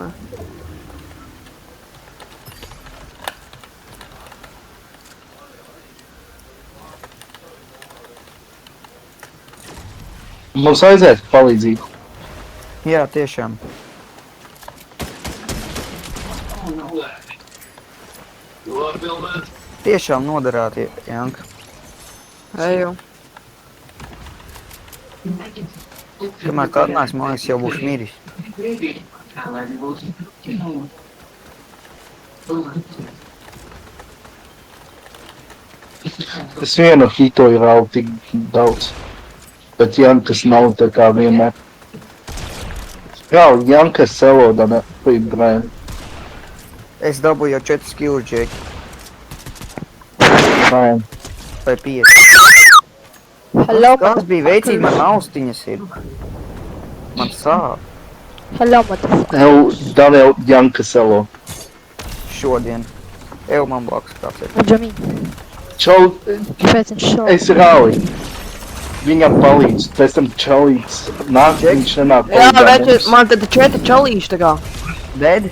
nē. Mums aiziet palīdzību. Jā, tiešām. Tiešām noderāti, Janka. Eju. Kamēr tu atnāks, man liekas, jau būšu miris. Es vienu hitoju raugu tik daudz. Bet Jankas nav tā kā vienmēr. Jā, Jankas seloda ne Brian. Es dabūju jau 4 skills, Džeki. Brian. Vai 5. Hello, Kāds bija veicīgi, man austiņas ir. Man sāp hello, motherfucker. Daniel Janka selo. šodien. Ev man blakus kāds ir. What do you mean? Čau, Kāpēc viņš šo? es rauju. Viņam palīdz, pēc tam čalīts nāk, viņš nenāk Jā, palīdzēt bet mums. man tad 4 čalīši tā kā. Ded?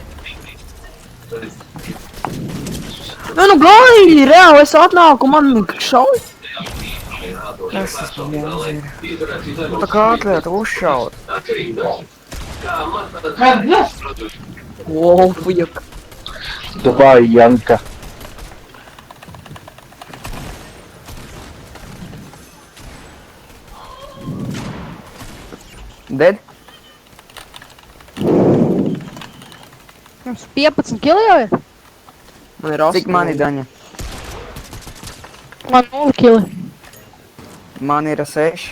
Nu gaidi, reāli es atnāku, man šauj. Kas tas par mūzi ir? Tā kā atlieta uzšaut. Wow, fujak. Davai, Janka. Ded? Mums 15 kili jau ir? Man ir 8. Cik man ir, Daņa? Man 0 kili. Man ir 6.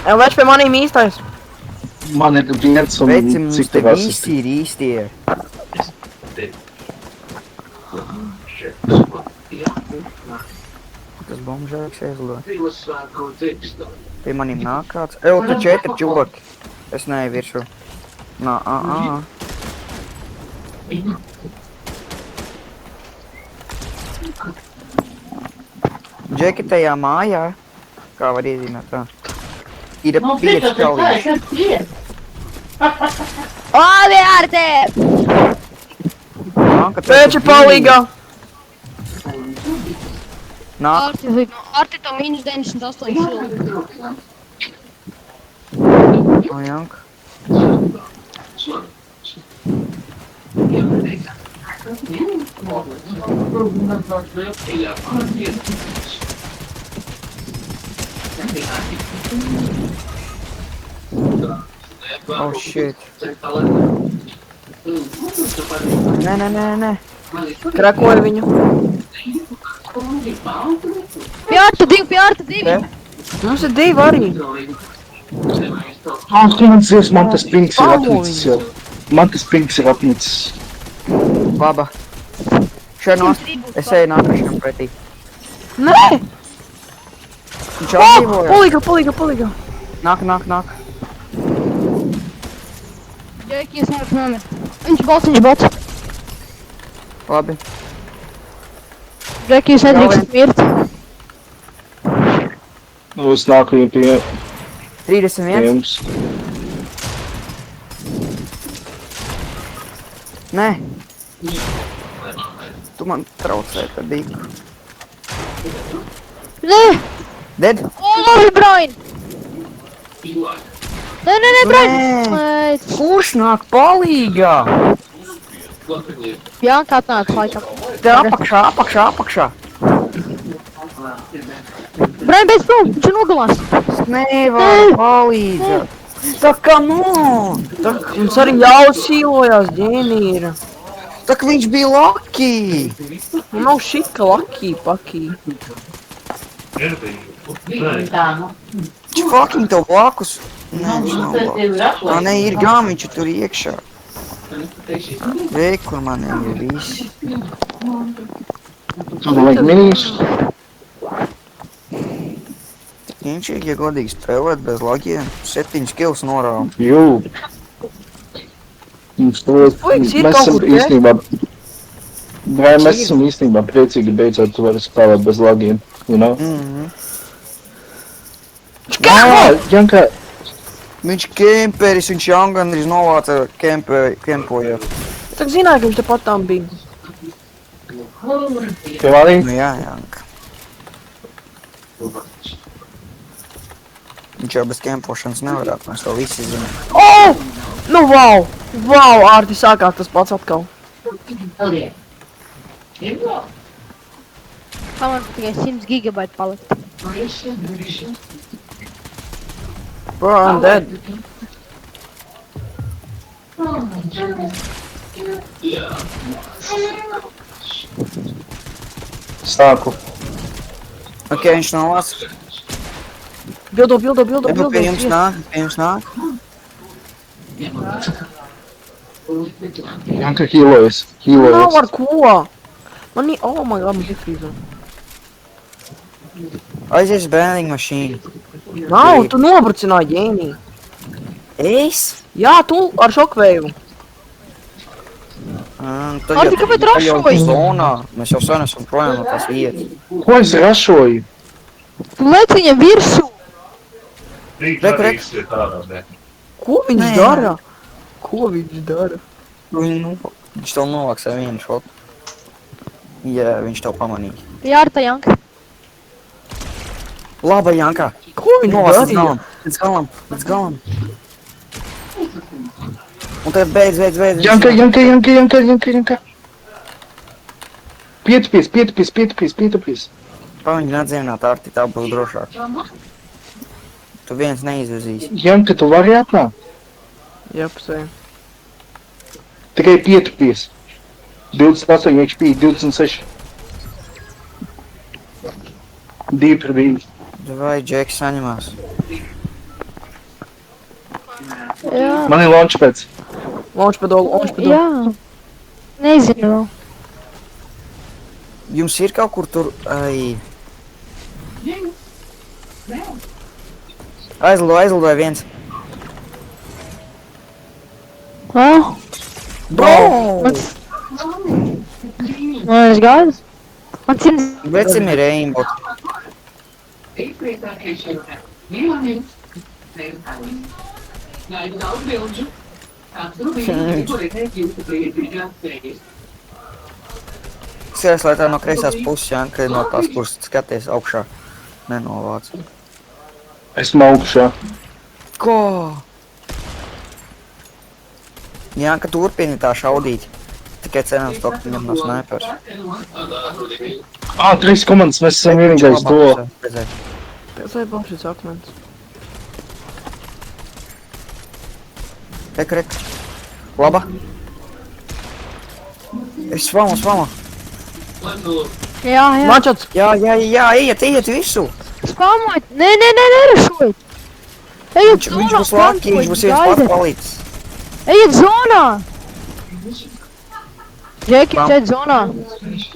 Jā, vērš pie manīm īstais. Man ir viens un Veci, mums cik te tev visi asisti. ir īstie. Tas bombžēks aizlido. Pie maniem nāk kāds. Ev, tu 4 čubaki. Es neeju virsū. Nā, Džeki tajā mājā. Kā var iezīmēt tā? Ir 5 čalīši. Aviārte! Pēc palīgā. Nāk, Arti to minus 98 kili. o Janka. Oh shit. Nē. Krakoju viņu. Pie Arta 2, pie Arta 2! Mums ir 2 arī. Dievs, man tas pinks ir atnicis jau. Man tas pinks ir atnicis. Baba. Šeit es eju nākašam pretī. Nē! Viņš atdzīvoja. Palīgā. Nāk. Džeki, es nevaru nomirt. Viņš bots. Labi. Džeki, es nedrīkst mirt. Nu, es nāku viņu pie 31. jums. Nē. Tu man traucē par dīku. Nē! Ded? O, labi, Brian! Nē, Brian! Nē. Kurš nāk palīgā? Janka atnāca laikam. Te apakšā. Brian, beidz prom! Viņš ir nogalās! Es nevaru palīdzēt. Tā kā Mums arī jau sīlojās ģēnīra. Tā kā viņš bija lucky. Man nav šit, ka lakī pakī. Viņš fucking tev blakus. Nē, viņš nav blakus. Nē, ir gām, viņš ir tur iekšā. Vei, kur maniem ir visi. Man vajag minīs. Ņemšīgi, ja godīgi spēlēt bez lagiem. 7 kills norāva. Jū. Mums Puikas ir mēs kaut esam kur te? īstenībā... Vai mēs esam īstenībā priecīgi beidzot tu vari spēlēt bez lagiem, you know? Janka, Viņš kemperis, viņš jau gandrīz novāca kempojot. Tak zināju, ka viņš te pat tam bija. Tev arī? Nu jā, Janka. Viņš jau bez kempošanas nevarētu, mēs to visi zinām. Oh! Nu, wow! Wow, Ārti, sākās tas pats atkal. Tā man tikai 100 gigabaiti palikt. Bro, I'm dead. Sāku. Ok, viņš novāca. Bildo. Ebu pie jums nāk. Janka healojas. Nav ar ko. Man ir, oh my god, man defrīza. Aizies bēniņu mašīnu. Nav, tu nobrucināji ģēnī. Es? Jā, tu ar šokvēju. Arti, kāpēc rašoji? Zonā. Mēs jau sen esam projām no tās vietas. Ko es rašoju? Tu lec viņam virsū. Ko viņš Nē. dara? Ko viņš dara? Viņš tev novāks ar vienu šotu. Jā, viņš tev pamanīja. Jā, Arta, Janka. Laba, Janka. Ko viņš Novāc darīja? līdz galam. Un tagad beidz. Janka. Pietupies. Paņem nedzienāt, Arti, tā būs drošāk. Tu viens neizvizīs. Janka, tu vari atnākt? Jā, pasēju. Tikai pietupies. 28 HP, 26. Deep ravine. Vai Džeks saņemās? Jā. Man ir launchpads. Launchpadu. Jā. Nezinu vēl. Jums ir kaut kur tur... Ai. Aizlidoja viens. Ā? Bro! Man es gāju. Man 100... Vecim ir aimbot. Sēs, lai tā no kreisās puses, Janka, no tās puses skaties augšā. Nenovāc. Esmu augšā. Ko? Janka, turpini tā šaudīt. Tikai cerams to, ka viņam no snipers. 3 komandas, mēs esam vienīgais to. Tas vai būs šis akmens? Rek. Laba. Es svama. Jā. Mačats! Jā, ejiet visu. Spamojat. Nē, nerašojat. Ejiet Viņš zonā, būs laki, viņš būs viens pats palicis. Ejiet zonā. Džeki, šeit zonā.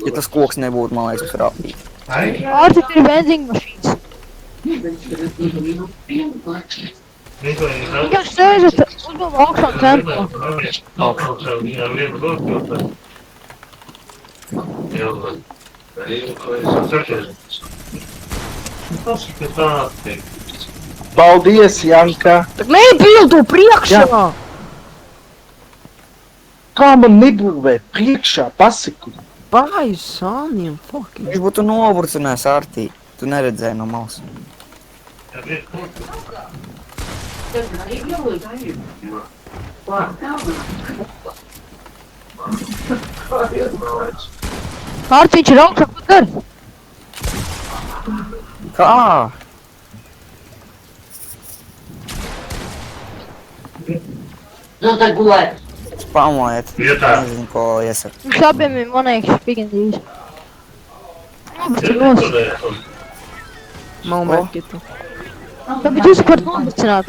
Ja tas koks nebūtu, man liekas, rāpīgi. Arti, tur ir benzīna mašīnas. Vienkārši sēžat, uzbūv augšā tempo. Paldies, Janka. Tak nebildu priekšā! Kā man nebūvē priekšā, pasaku. Bye, son, fucking. Viņš būtu noburcinājis Artī. Tu neredzēji no malas. Arti, viņš ir augšā, ko dari? Kā? Spamojiet. Nezinu, ko iesaka. Viņš abiem ir monēkši pigandījis. Nobucinos. Moment, kitu. Tāpēc jūs par nobucināt.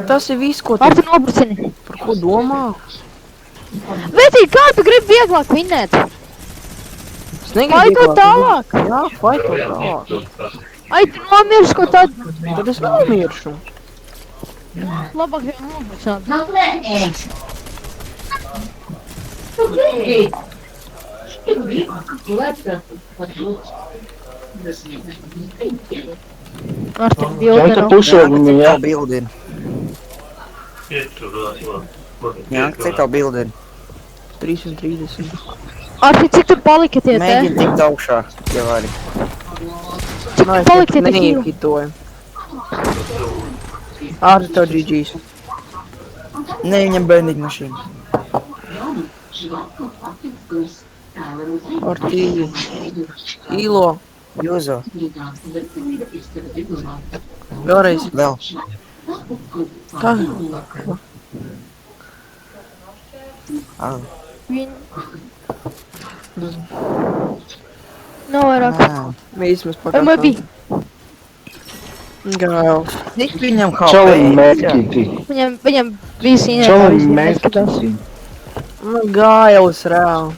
Tas ir viss, ko tu Arti, nobucini. par ko domā. Vecīt, kā tu gribi vieglāk vinnēt? Es negribu Faitot vieglāk. tālāk. Jā, faitot tālāk. Ai, tu nomirsi, ko tad? Tad es nomiršu. Labāk jau nobucināt. Ar tik Janka bildi. pušo Janka, viņu, cik jā. tev bildi ir? Janka, cik tev bildi ir? 330. Ar cik tu palika tie te? Mēģini tikt augšā, ja vari. Nē, Palikt tie te neiekitoju. Ar tev GG's. Ne, viņam bendīgi mašīna. Ar tīvi. Īlo. Jūzo, Vēlreiz. vēl. Kā? Au. Viņ... Nav vairāk. Nā. Vismaz Vai pakaļ. man bija? Gails. Cik viņam HP? Čalim Jā. mērķītī. Viņam bija sīnē. Čalim mērķītī. Nu, Gails, reāli.